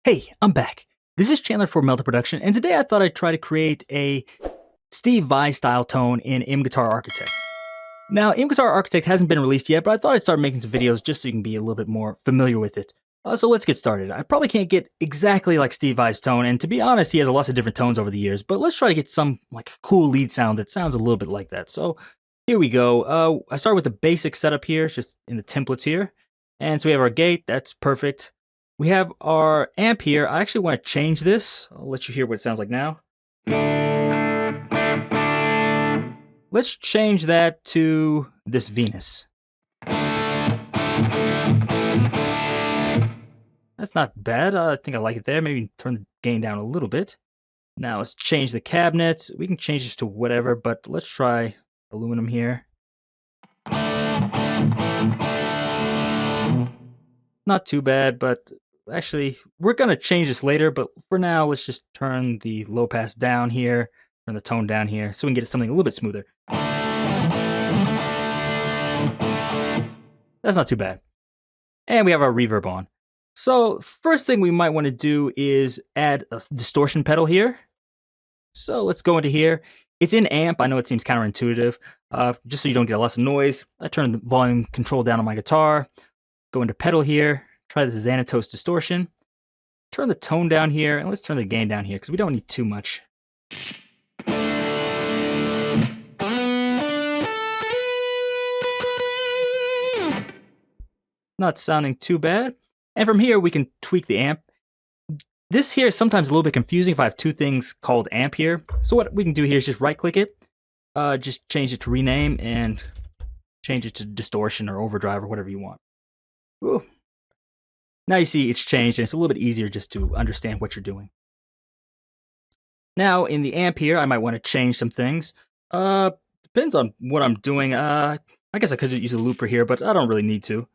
Hey, I'm back. This is Chandler for Melda Production, and today I thought I'd try to create a Steve Vai style tone in MGuitararchitect. Now, MGuitararchitect hasn't been released yet, but I thought I'd start making some videos just so you can be a little bit more familiar with it. So let's get started. I probably can't get exactly like Steve Vai's tone, and to be honest, he has lots of different tones over the years, but let's try to get some like cool lead sound that sounds a little bit like that. So here we go. I start with the basic setup here, just in the templates here. And so we have our gate, that's perfect. We have our amp here. I actually want to change this. I'll let you hear what it sounds like now. Let's change that to this Venus. That's not bad. I think I like it there. Maybe turn the gain down a little bit. Now let's change the cabinets. We can change this to whatever, but let's try aluminum here. Not too bad, but actually, we're going to change this later, but for now, let's just turn the low pass down here, turn the tone down here, so we can get something a little bit smoother. That's not too bad. And we have our reverb on. So first thing we might want to do is add a distortion pedal here. So let's go into here. It's in amp. I know it seems counterintuitive. Just so you don't get lots of noise, I turn the volume control down on my guitar, go into pedal here, try the Xanatos distortion, turn the tone down here, and let's turn the gain down here because we don't need too much. Not sounding too bad. And from here, we can tweak the amp. This here is sometimes a little bit confusing if I have two things called amp here. So what we can do here is just right-click it, just change it to rename, and change it to distortion or overdrive or whatever you want. Ooh. Now you see it's changed, and it's a little bit easier just to understand what you're doing. Now, in the amp here, I might want to change some things. Depends on what I'm doing. I guess I could use a looper here, but I don't really need to.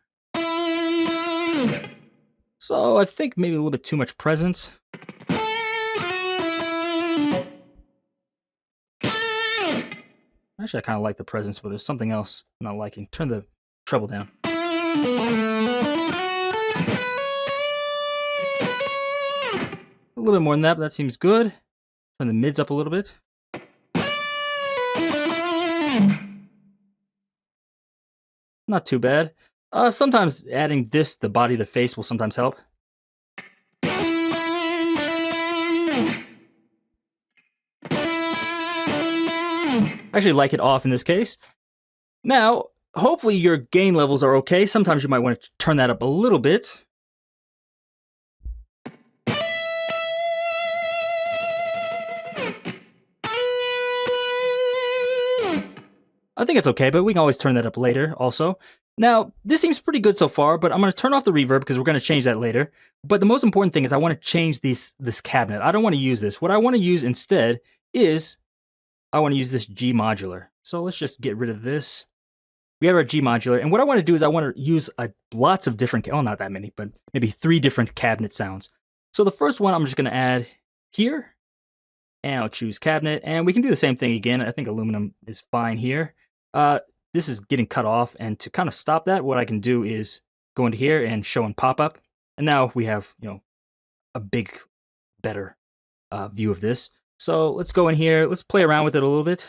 So I think maybe a little bit too much presence. Actually, I kind of like the presence, but there's something else I'm not liking. Turn the treble down. A little bit more than that, but that seems good. Turn the mids up a little bit. Not too bad. Sometimes adding this, the body of the face, will sometimes help. I actually like it off in this case. Now, hopefully your gain levels are okay. Sometimes you might want to turn that up a little bit. I think it's okay, but we can always turn that up later also. Now, this seems pretty good so far, but I'm going to turn off the reverb because we're going to change that later. But the most important thing is I want to change this cabinet. I don't want to use this. What I want to use instead is I want to use this G modular. So let's just get rid of this. We have our G modular, and what I want to do is I want to use lots of different, well, not that many, but maybe 3 different cabinet sounds. So the first one I'm just going to add here, and I'll choose cabinet, and we can do the same thing again. I think aluminum is fine here. This is getting cut off, and to kind of stop that, what I can do is go into here and show and pop up, and now we have, a big, better view of this. So let's go in here, let's play around with it a little bit.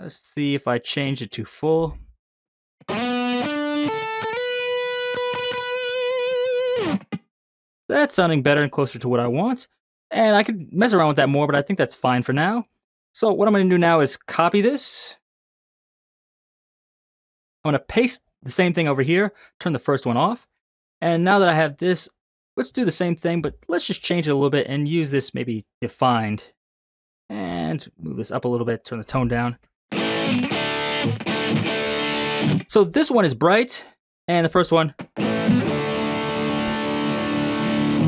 Let's see if I change it to full. That's sounding better and closer to what I want. And I could mess around with that more, but I think that's fine for now. So what I'm going to do now is copy this. I'm going to paste the same thing over here, turn the first one off. And now that I have this, let's do the same thing, but let's just change it a little bit and use this maybe defined. And move this up a little bit, turn the tone down. So this one is bright, and the first one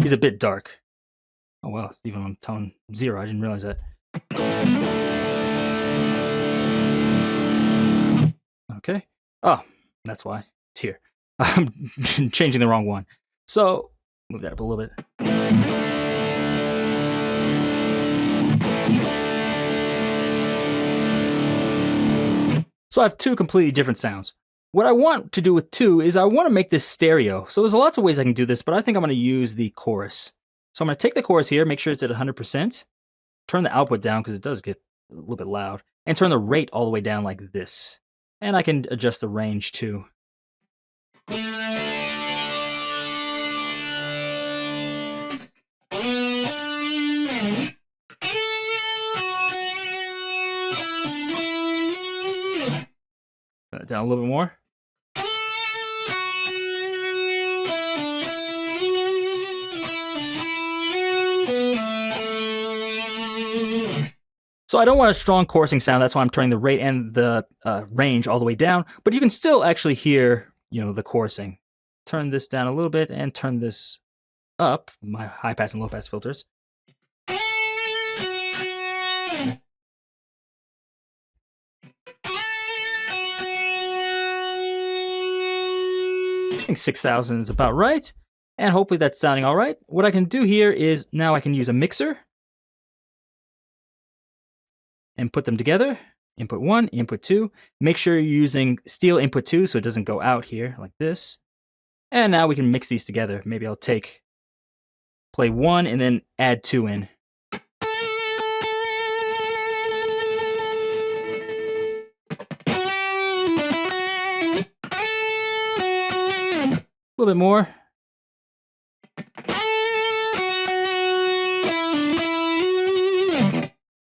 is a bit dark. Oh wow, it's even on tone 0. I didn't realize that. Okay. Oh, that's why it's here. I'm changing the wrong one. So move that up a little bit. So I have two completely different sounds. What I want to do with two is I want to make this stereo. So there's lots of ways I can do this, but I think I'm going to use the chorus. So I'm going to take the chorus here, make sure it's at 100%, turn the output down because it does get a little bit loud, and turn the rate all the way down like this. And I can adjust the range too. Turn it down a little bit more. So I don't want a strong chorusing sound. That's why I'm turning the rate and the range all the way down. But you can still actually hear, the chorusing. Turn this down a little bit and turn this up, my high pass and low pass filters. I think 6,000 is about right. And hopefully that's sounding all right. What I can do here is now I can use a mixer and put them together. Input 1, input 2. Make sure you're using steel input 2 so it doesn't go out here like this. And now we can mix these together. Maybe I'll play 1 and then add 2 in. A little bit more.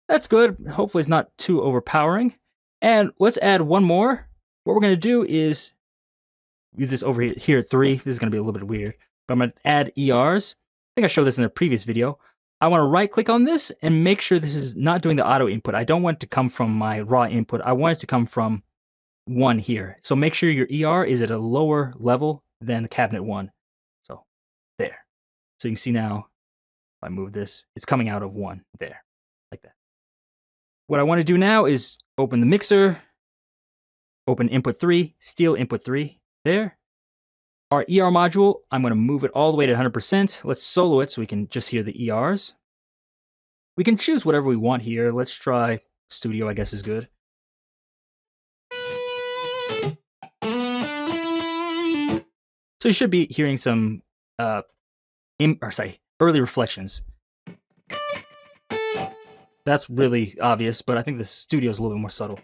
That's good. Hopefully it's not too overpowering. And let's add one more. What we're going to do is use this over here at 3. This is going to be a little bit weird. But I'm going to add ERs. I think I showed this in a previous video. I want to right click on this and make sure this is not doing the auto input. I don't want it to come from my raw input. I want it to come from 1 here. So make sure your ER is at a lower level than the cabinet 1. So there. So you can see now, if I move this, it's coming out of 1 there, like that. What I want to do now is open the mixer, open input 3, steel input 3, there. Our ER module, I'm going to move it all the way to 100%. Let's solo it so we can just hear the ERs. We can choose whatever we want here. Let's try studio, I guess is good. So you should be hearing some early reflections. That's really obvious, but I think the studio is a little bit more subtle.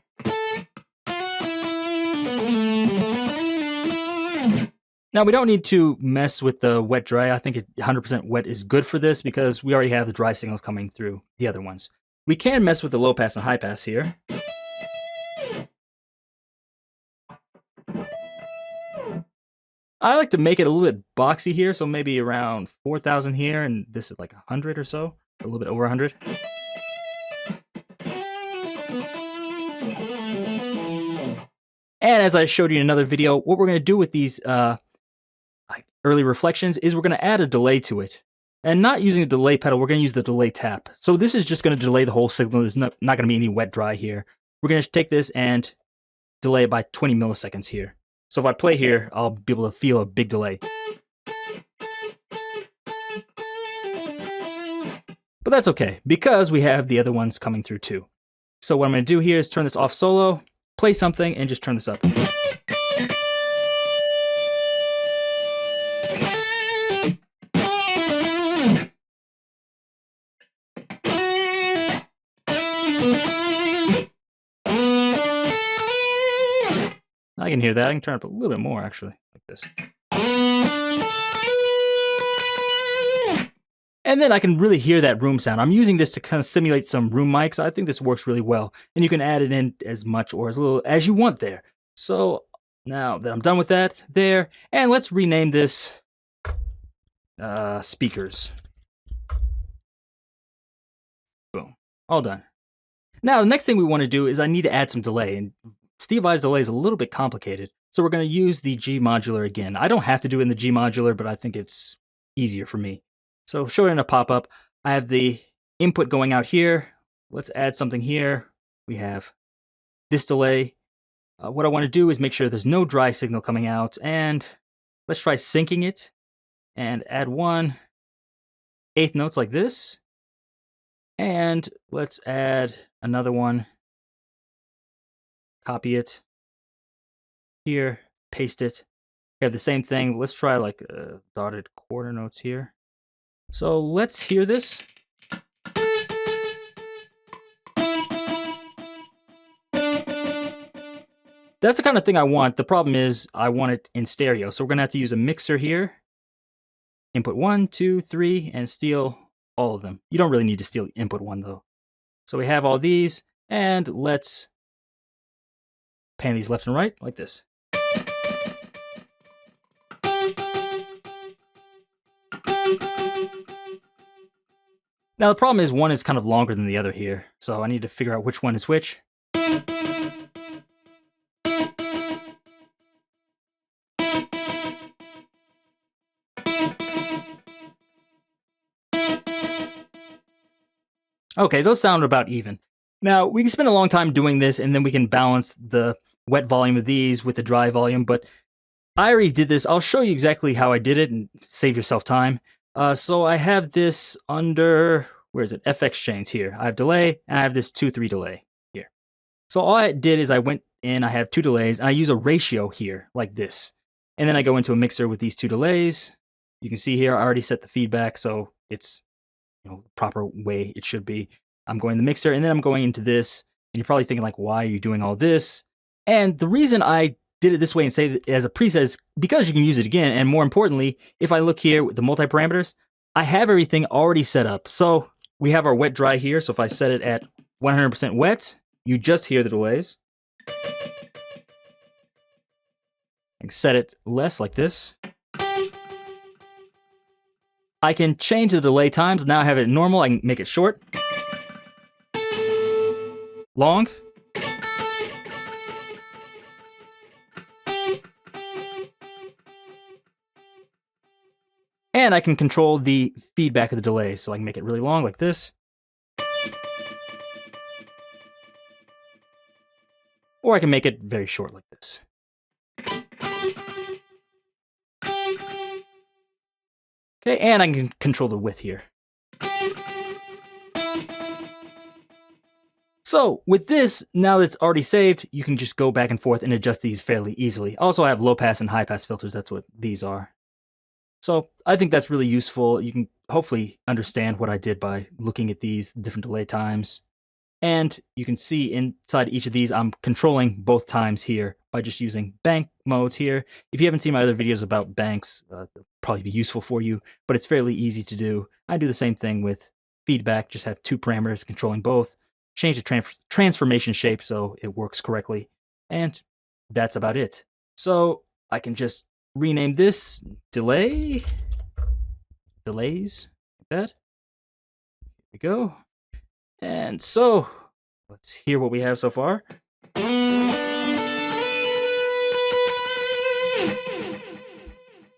Now, we don't need to mess with the wet dry. I think 100% wet is good for this because we already have the dry signals coming through the other ones. We can mess with the low pass and high pass here. I like to make it a little bit boxy here, so maybe around 4,000 here, and this is like 100 or so, a little bit over 100. And as I showed you in another video, what we're going to do with these early reflections is we're going to add a delay to it. And not using the delay pedal, we're going to use the delay tap. So this is just going to delay the whole signal. There's not going to be any wet dry here. We're going to take this and delay it by 20 milliseconds here. So if I play here, I'll be able to feel a big delay. But that's okay, because we have the other ones coming through too. So what I'm going to do here is turn this off solo, play something, and just turn this up. I can hear that. I can turn it up a little bit more, actually, like this. And then I can really hear that room sound. I'm using this to kind of simulate some room mics. I think this works really well. And you can add it in as much or as little as you want there. So now that I'm done with that, there. And let's rename this speakers. Boom. All done. Now, the next thing we want to do is I need to add some delay. And Steve Vai's delay is a little bit complicated. So we're going to use the G modular again. I don't have to do it in the G modular, but I think it's easier for me. So show it in a pop-up. I have the input going out here. Let's add something here. We have this delay. What I want to do is make sure there's no dry signal coming out, and Let's try syncing it and add 1/8 notes like this. And let's add another one. Copy it here, paste it. We have the same thing. Let's try like dotted quarter notes here. So let's hear this. That's the kind of thing I want. The problem is I want it in stereo. So we're going to have to use a mixer here. Input 1, 2, 3, and steal all of them. You don't really need to steal input 1 though. So we have all these, and let's pan these left and right like this. Now the problem is one is kind of longer than the other here, so I need to figure out which one is which. Okay, those sound about even. Now, we can spend a long time doing this, and then we can balance the wet volume of these with the dry volume, but I already did this. I'll show you exactly how I did it and save yourself time. So I have this under, where is it? FX chains here. I have delay, and I have this 2-3 delay here. So all I did is I went in, I have 2 delays, and I use a ratio here, like this. And then I go into a mixer with these 2 delays. You can see here, I already set the feedback, so it's the proper way it should be. I'm going to the mixer, and then I'm going into this, and you're probably thinking like, why are you doing all this? And the reason I did it this way and say it as a preset is because you can use it again, and more importantly, if I look here with the multi-parameters, I have everything already set up. So we have our wet dry here, so if I set it at 100% wet, you just hear the delays. I can set it less like this. I can change the delay times. Now I have it normal. I can make it short, long, and I can control the feedback of the delay. So I can make it really long like this, or I can make it very short like this. Okay, and I can control the width here. So with this, now that it's already saved, you can just go back and forth and adjust these fairly easily. Also, I have low pass and high pass filters. That's what these are. So I think that's really useful. You can hopefully understand what I did by looking at these different delay times. And you can see inside each of these, I'm controlling both times here by just using bank modes here. If you haven't seen my other videos about banks, they'll probably be useful for you, but it's fairly easy to do. I do the same thing with feedback, just have 2 parameters controlling both. Change the transformation shape so it works correctly. And that's about it. So I can just rename this delays, like that. Here we go. And so let's hear what we have so far.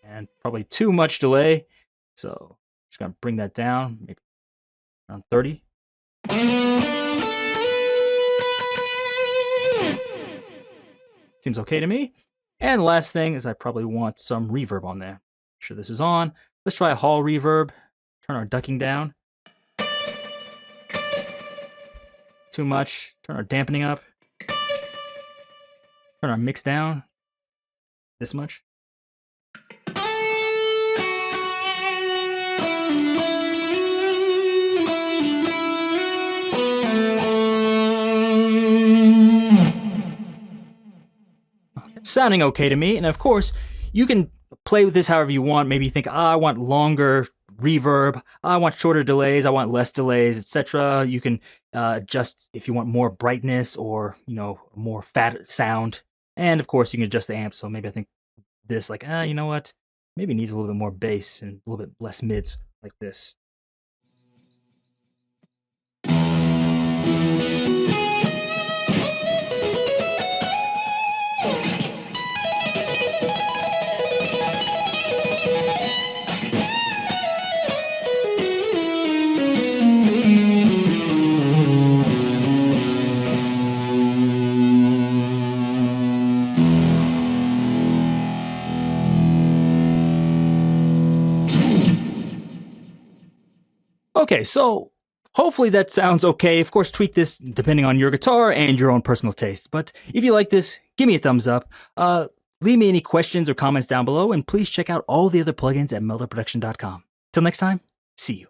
And probably too much delay. So just gonna bring that down, maybe around 30. Seems okay to me. And the last thing is I probably want some reverb on there. Make sure this is on. Let's try a hall reverb. Turn our ducking down. Too much. Turn our dampening up. Turn our mix down. This much. Sounding okay to me. And of course, you can play with this however you want. Maybe you think, I want longer reverb, I want shorter delays, I want less delays, etc. You can adjust if you want more brightness or more fat sound. And of course, you can adjust the amp. So maybe I think this, like, you know what? Maybe it needs a little bit more bass and a little bit less mids, like this. Okay, so hopefully that sounds okay. Of course, tweak this depending on your guitar and your own personal taste. But if you like this, give me a thumbs up. Leave me any questions or comments down below, and please check out all the other plugins at meldaproduction.com. Till next time, see you.